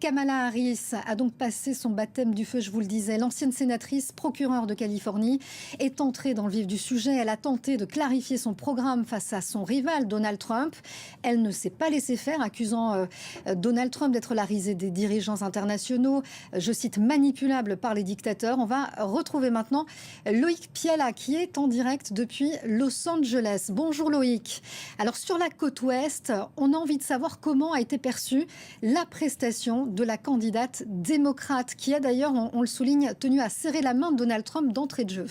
Kamala Harris a donc passé son baptême du feu, je vous le disais. L'ancienne sénatrice, procureure de Californie, est entrée dans le vif du sujet. Elle a tenté de clarifier son programme face à son rival Donald Trump. Elle ne s'est pas laissée faire, accusant Donald Trump d'être la risée des dirigeants internationaux, je cite, manipulable par les dictateurs. On va retrouver maintenant Loïc Piala qui est en direct depuis Los Angeles. Bonjour Loïc. Alors sur la côte ouest, on a envie de savoir comment a été perçue la prestation de la candidate démocrate qui a d'ailleurs, on le souligne, tenu à serrer la main de Donald Trump d'entrée de jeu.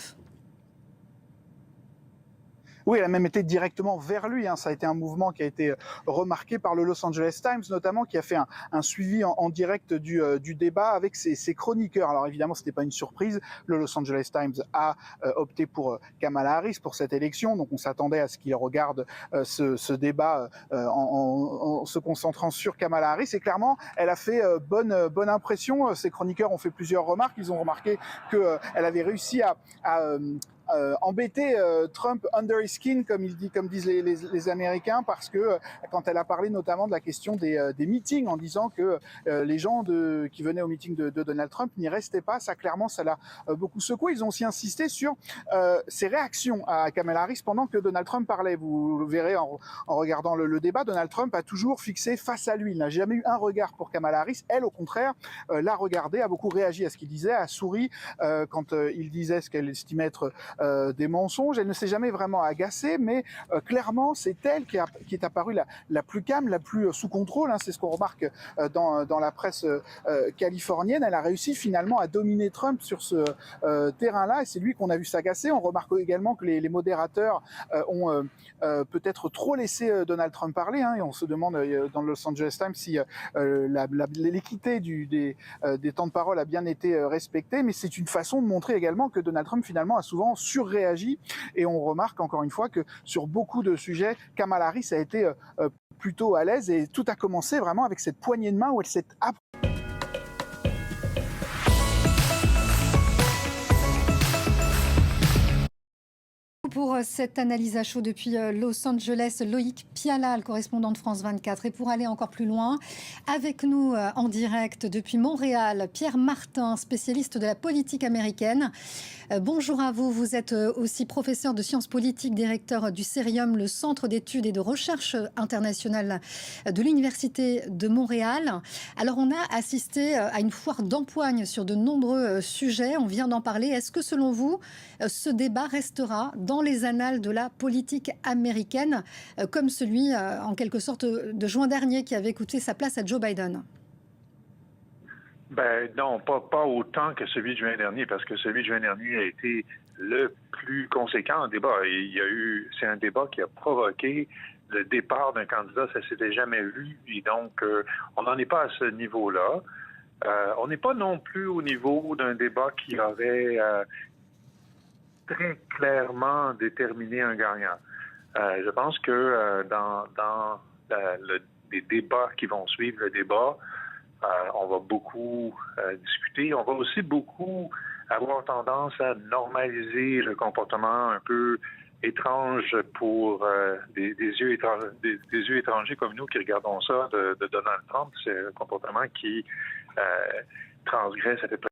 Oui, elle a même été directement vers lui. Ça a été un mouvement qui a été remarqué par le Los Angeles Times, notamment, qui a fait un suivi en direct du débat avec ses chroniqueurs. Alors évidemment, ce n'était pas une surprise. Le Los Angeles Times a opté pour Kamala Harris pour cette élection. Donc on s'attendait à ce qu'il regarde ce débat en se concentrant sur Kamala Harris. Et clairement, elle a fait bonne impression. Ses chroniqueurs ont fait plusieurs remarques. Ils ont remarqué qu'elle avait réussi à embêter Trump under his skin, comme disent les Américains, parce que quand elle a parlé notamment de la question des meetings, en disant que les gens qui venaient au meeting de Donald Trump n'y restaient pas, ça clairement, ça l'a beaucoup secoué. Ils ont aussi insisté sur ses réactions à Kamala Harris pendant que Donald Trump parlait. Vous le verrez en regardant le débat, Donald Trump a toujours fixé face à lui. Il n'a jamais eu un regard pour Kamala Harris. Elle, au contraire, l'a regardé, a beaucoup réagi à ce qu'il disait, a souri quand il disait ce qu'elle estimait être des mensonges. Elle ne s'est jamais vraiment agacée, mais clairement, c'est elle qui est apparue la plus calme, la plus sous contrôle. C'est ce qu'on remarque dans la presse californienne. Elle a réussi finalement à dominer Trump sur ce terrain-là, et c'est lui qu'on a vu s'agacer. On remarque également que les modérateurs ont peut-être trop laissé Donald Trump parler, et on se demande dans le Los Angeles Times si l'équité des temps de parole a bien été respectée, mais c'est une façon de montrer également que Donald Trump finalement a souvent surréagi, et on remarque encore une fois que sur beaucoup de sujets, Kamala Harris a été plutôt à l'aise, et tout a commencé vraiment avec cette poignée de main où elle s'est pour cette analyse à chaud depuis Los Angeles, Loïc Piala, le correspondant de France 24. Et pour aller encore plus loin, avec nous en direct depuis Montréal, Pierre Martin, spécialiste de la politique américaine. Bonjour à vous, vous êtes aussi professeur de sciences politiques, directeur du CERIUM, le Centre d'études et de recherche internationale de l'Université de Montréal. Alors on a assisté à une foire d'empoigne sur de nombreux sujets, on vient d'en parler. Est-ce que selon vous, ce débat restera dans les annales de la politique américaine, comme celui, en quelque sorte, de juin dernier, qui avait coûté sa place à Joe Biden? Non, pas autant que celui de juin dernier, parce que celui de juin dernier a été le plus conséquent en débat. C'est un débat qui a provoqué le départ d'un candidat, ça s'était jamais vu, et donc on n'en est pas à ce niveau-là. On n'est pas non plus au niveau d'un débat qui aurait très clairement déterminé un gagnant. Je pense que dans les débats qui vont suivre le débat, on va beaucoup discuter. On va aussi beaucoup avoir tendance à normaliser le comportement un peu étrange pour des yeux étrangers comme nous qui regardons ça de Donald Trump. C'est un comportement qui transgresse à peu près